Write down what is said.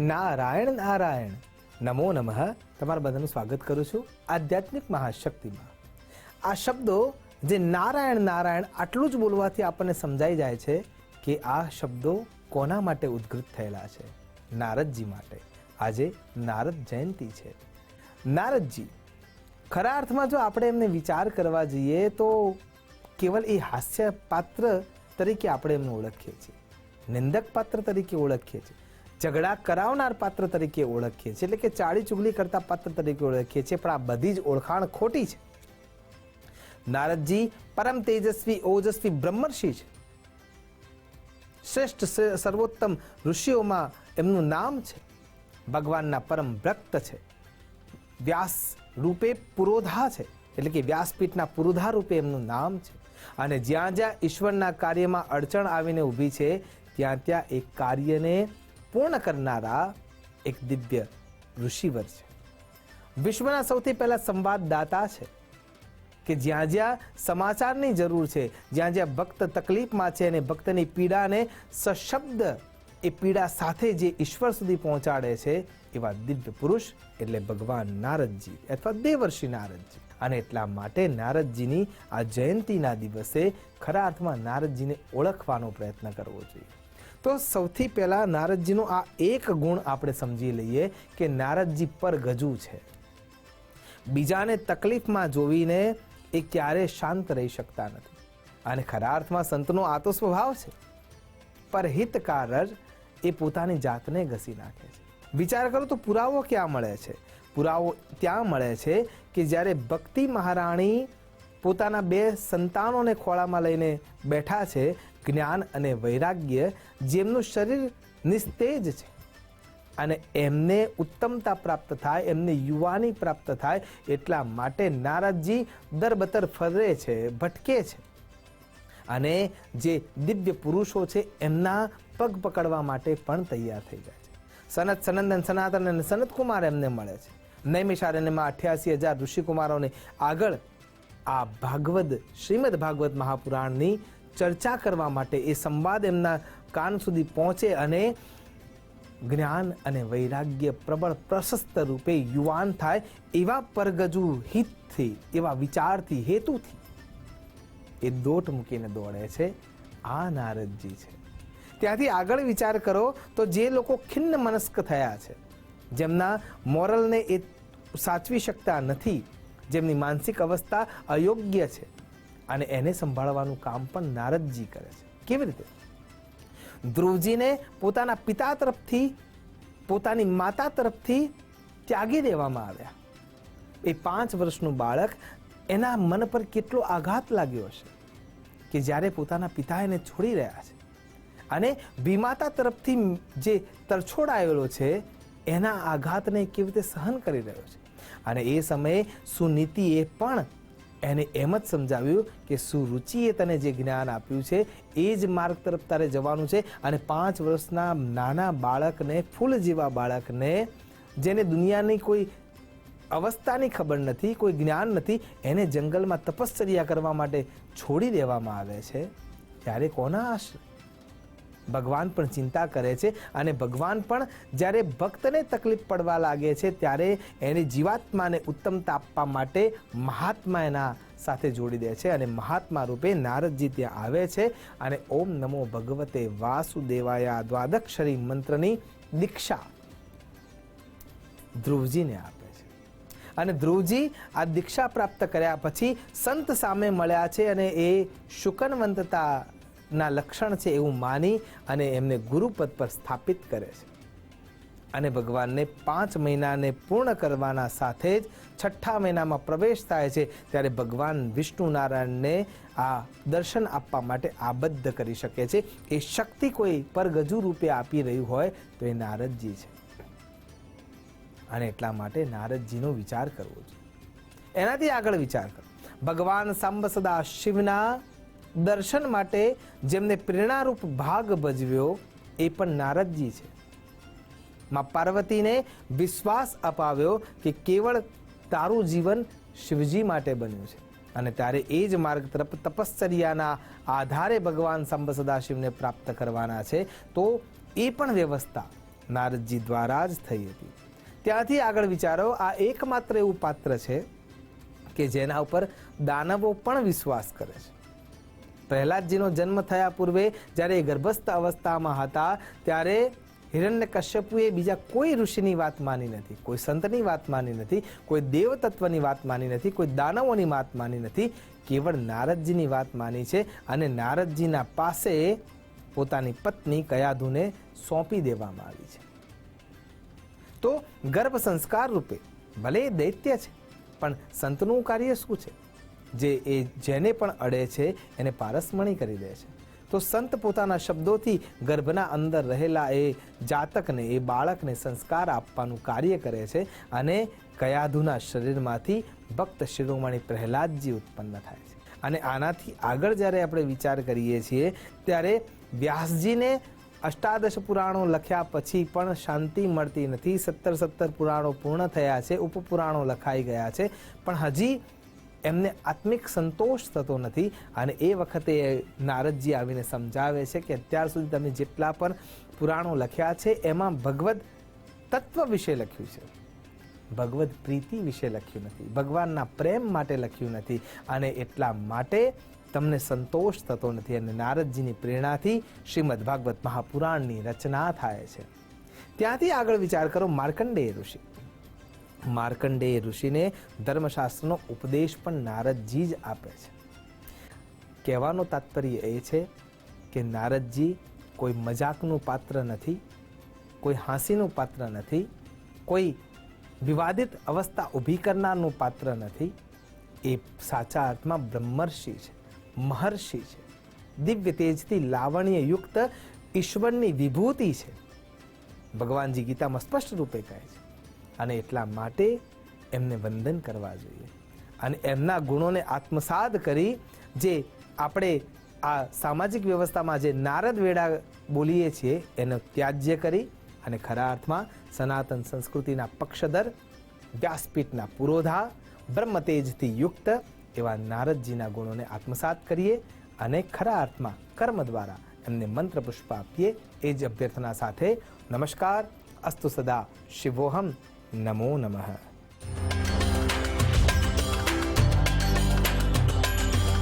નારાયણ નારાયણ નમો નમઃ. તમારા બધાનું સ્વાગત કરું છું આધ્યાત્મિક મહાશક્તિમાં. આ શબ્દો જે નારાયણ નારાયણ આટલું જ બોલવાથી આપણને સમજાઈ જાય છે કે આ શબ્દો કોના માટે ઉદ્ગૃત થયેલા છે. નારદજી માટે. આજે નારદ જયંતી છે. નારદજી ખરા અર્થમાં જો આપણે એમને વિચાર કરવા જઈએ તો કેવલ એ હાસ્ય પાત્ર તરીકે આપણે એમને ઓળખીએ છીએ, નિંદક પાત્ર તરીકે ઓળખીએ છીએ, ઝઘડા કરાવનાર પાત્ર તરીકે ઓળખીએ છીએ, એટલે કે ચાળી ચુગલી કરતા પાત્ર તરીકે ઓળખીએ છીએ. પણ આ બધી જ ઓળખાણ ખોટી છે. નારદજી પરમ તેજસ્વી ઓજસ્વી બ્રહ્મર્ષિ છે. શ્રેષ્ઠ સર્વોત્તમ ઋષિઓમાં એમનું નામ છે. ભગવાનના પરમ ભક્ત છે. વ્યાસ રૂપે પુરોધા છે, એટલે કે વ્યાસપીઠના પુરોધા રૂપે એમનું નામ છે. અને જ્યાં જ્યાં ઈશ્વરના કાર્યમાં અડચણ આવીને ઊભી છે ત્યાં ત્યાં એક કાર્યને પૂર્ણ કરનારા એક દિવ્ય ઋષિવર છે. વિશ્વના સૌથી પહેલા સંવાદદાતા છે કે જ્યાં જ્યાં સમાચારની જરૂર છે, જ્યાં જ્યાં ભક્ત તકલીફમાં છે અને ભક્તની પીડાને સશબ્દ એ પીડા સાથે જે ઈશ્વર સુધી પહોંચાડે છે એવા દિવ્ય પુરુષ એટલે ભગવાન નારદજી અથવા દેવર્ષિ નારદજી. અને એટલા માટે નારદજીની આ જયંતીના દિવસે ખરા અર્થમાં નારદજીને ઓળખવાનો પ્રયત્ન કરવો જોઈએ. તો સૌથી પહેલા નારદજીનો આ એક ગુણ આપણે સમજી લઈએ કે નારદજી પર ગજુ છે. બીજાને તકલીફમાં જોઈને એ ક્યારે શાંત રહી શકતા નથી. અને ખરા અર્થમાં સંતનો આ તો સ્વભાવ છે. પરહિતકાર જ એ પોતાની જાતને ઘસી નાખે છે. વિચાર કરો તો પુરાવો ક્યાં મળે છે? પુરાવો ત્યાં મળે છે કે જ્યારે ભક્તિ મહારાણી પોતાના બે સંતાનોને ખોળામાં લઈને બેઠા છે, જ્ઞાન અને વૈરાગ્ય, જેમનું શરીર નિસ્તેજ છે અને એમને ઉત્તમતા પ્રાપ્ત થાય, એમને યુવાની પ્રાપ્ત થાય, એટલા માટે નારદજી દરબતર ફરે છે, ભટકે છે અને જે દિવ્ય પુરુષો છે એમના પગ પકડવા માટે પણ તૈયાર થઈ જાય છે. સનત, સનંદન, સનાતન અને સનતકુમાર એમને મળે છે. નૈમિષારણ્યમાં 88,000 ઋષિકુમારોને આગળ આ ભાગવત, શ્રીમદ ભાગવત મહાપુરાણની ચર્ચા કરવા માટે એ સંવાદ એમના કાન સુધી પહોંચે અને જ્ઞાન અને વૈરાગ્ય પ્રબળ પ્રશસ્ત રૂપે યુવાન થાય એવા પરગજુ હિતથી, એવા વિચારથી, હેતુથી એ દોટ મૂકીને દોડે છે. આ નારદજી છે. ત્યાંથી આગળ વિચાર કરો તો જે લોકો ખિન્ન મનસ્ક થયા છે, જેમના મોરલને એ સાચવી શકતા નથી, જેમની માનસિક અવસ્થા અયોગ્ય છે, અને એને સંભાળવાનું કામ પણ નારદજી કરે છે. કેવી રીતે? ધ્રુવજીને પોતાના પિતા તરફથી, પોતાની માતા તરફથી ત્યાગી દેવામાં આવ્યા. એ 5 વર્ષનું બાળક, એના મન પર કેટલો આઘાત લાગ્યો હશે કે જ્યારે પોતાના પિતા એને છોડી રહ્યા છે અને વિમાતા તરફથી જે તરછોડાયેલો છે એના આઘાતને કેવી રીતે સહન કરી રહ્યો છે. અને એ સમયે સુનીતિએ પણ એને એમ જ સમજાવ્યું કે સુરુચિએ તને જે જ્ઞાન આપ્યું છે એ જ માર્ગ તરફ તારે જવાનું છે. અને 5 વર્ષના નાના બાળકને, ફૂલ જેવા બાળકને, જેને દુનિયાની કોઈ અવસ્થાની ખબર નથી, કોઈ જ્ઞાન નથી, એને જંગલમાં તપશ્ચર્યા કરવા માટે છોડી દેવામાં આવે છે. ત્યારે કોના આશ્રય? ભગવાન પણ ચિંતા કરે છે. અને ભગવાન પણ જ્યારે ભક્તને તકલીફ પડવા લાગે છે ત્યારે એની જીવાત્માને ઉત્તમતા આપવા માટે મહાત્મા એના સાથે જોડી દે છે. અને મહાત્મા રૂપે નારદજી ત્યાં આવે છે અને ઓમ નમો ભગવતે વાસુદેવાય દ્વાદક્ષરી મંત્રની દીક્ષા ધ્રુવજીને આપે છે. અને ધ્રુવજી આ દીક્ષા પ્રાપ્ત કર્યા પછી સંત સામે મળ્યા છે અને એ શુકનવંતતા ના લક્ષણ છે એવું માની અને એમને ગુરુપદ પર સ્થાપિત કરે છે. અને ભગવાનને 5 મહિનાને પૂર્ણ કરવાના સાથે જ 6ઠ્ઠા મહિનામાં પ્રવેશ થાય છે ત્યારે ભગવાન વિષ્ણુ નારાયણને આ દર્શન આપવા માટે આબદ્ધ કરી શકે છે. એ શક્તિ કોઈ પરગજુ રૂપે આપી રહ્યું હોય તો એ નારદજી છે. અને એટલા માટે નારદજીનો વિચાર કરવો જોઈએ. એનાથી આગળ વિચાર કરો. ભગવાન સાંબ સદા શિવના દર્શન માટે જેમને પ્રેરણારૂપ ભાગ ભજવ્યો એ પણ નારદજી છે. માં પાર્વતીને વિશ્વાસ અપાવ્યો કે કેવળ તારું જીવન શિવજી માટે બન્યું છે અને ત્યારે એ જ માર્ગ તરફ તપશ્ચર્યાના આધારે ભગવાન સાંબ સદાશિવને પ્રાપ્ત કરવાના છે. તો એ પણ વ્યવસ્થા નારદજી દ્વારા જ થઈ હતી. ત્યાંથી આગળ વિચારો, આ એકમાત્ર એવું પાત્ર છે કે જેના ઉપર દાનવો પણ વિશ્વાસ કરે છે. પ્રહલાદજીનો જન્મ થયા પૂર્વે જ્યારે એ ગર્ભસ્થ અવસ્થામાં હતા ત્યારે હિરણ્યકશ્યપુએ બીજા કોઈ ઋષિની વાત માની નથી, કોઈ સંતની વાત માની નથી, કોઈ દેવતત્વની વાત માની નથી, કોઈ દાનવોની વાત માની નથી, કેવળ નારદજીની વાત માની છે. અને નારદજીના પાસે પોતાની પત્ની કયાધુને સોંપી દેવામાં આવી છે. તો ગર્ભ સંસ્કાર રૂપે ભલે એ દૈત્ય છે, પણ સંતનું કાર્ય શું છે? જેને પણ અડે છે એને પારસમણી કરી દે છે. તો સંત પોતાના શબ્દોથી ગર્ભના અંદર રહેલા એ જાતકને, એ બાળકને સંસ્કાર આપવાનું કાર્ય કરે છે. અને કયાધુના શરીરમાંથી ભક્ત શિરોમણી પ્રહલાદજી ઉત્પન્ન થાય છે. અને આનાથી આગળ જ્યારે આપણે વિચાર કરીએ છીએ ત્યારે વ્યાસજીને અષ્ટાદશ પુરાણો લખ્યા પછી પણ શાંતિ મળતી નથી. 17 પુરાણો પૂર્ણ થયા છે, ઉપપુરાણો લખાઈ ગયા છે, પણ હજી એમને આત્મિક સંતોષ થતો નથી. અને એ વખતે નારદજી આવીને સમજાવે છે કે અત્યાર સુધી તમે જેટલા પણ પુરાણો લખ્યા છે એમાં ભગવદ તત્વ વિશે લખ્યું છે, ભગવદ પ્રીતિ વિશે લખ્યું નથી, ભગવાનના પ્રેમ માટે લખ્યું નથી, અને એટલા માટે તમને સંતોષ થતો નથી. અને નારદજીની પ્રેરણાથી શ્રીમદ ભાગવત મહાપુરાણની રચના થાય છે. ત્યાંથી આગળ વિચાર કરો, માર્કંડેય ઋષિ. માર્કંડેય ઋષિને ધર્મશાસ્ત્રનો ઉપદેશ પણ નારદજી જ આપે છે. કહેવાનો તાત્પર્ય એ છે કે નારદજી કોઈ મજાકનું પાત્ર નથી, કોઈ હાંસીનું પાત્ર નથી, કોઈ વિવાદિત અવસ્થા ઊભી કરનારનું પાત્ર નથી. એ સાચા અર્થમાં બ્રહ્મર્ષિ છે, મહર્ષિ છે, દિવ્ય તેજથી લાવણ્યયુક્ત ઈશ્વરની વિભૂતિ છે. ભગવાનજી ગીતામાં સ્પષ્ટ રૂપે કહે છે. અને એટલા માટે એમને વંદન કરવા જોઈએ. અને એમના ગુણોને આત્મસાત કરી જે આપણે આ સામાજિક વ્યવસ્થામાં જે નારદ વેડા બોલીએ છીએ એનો ત્યાજ્ય કરી અને ખરા અર્થમાં સનાતન સંસ્કૃતિના પક્ષધર, વ્યાસપીઠના પુરોધા, બ્રહ્મતેજથી યુક્ત એવા નારદજીના ગુણોને આત્મસાત કરીએ અને ખરા અર્થમાં કર્મ દ્વારા એમને મંત્ર પુષ્પ આપીએ. એ જ અભ્યર્થના સાથે નમસ્કાર. અસ્તુ સદા શિવોહમ. નમો નમઃ.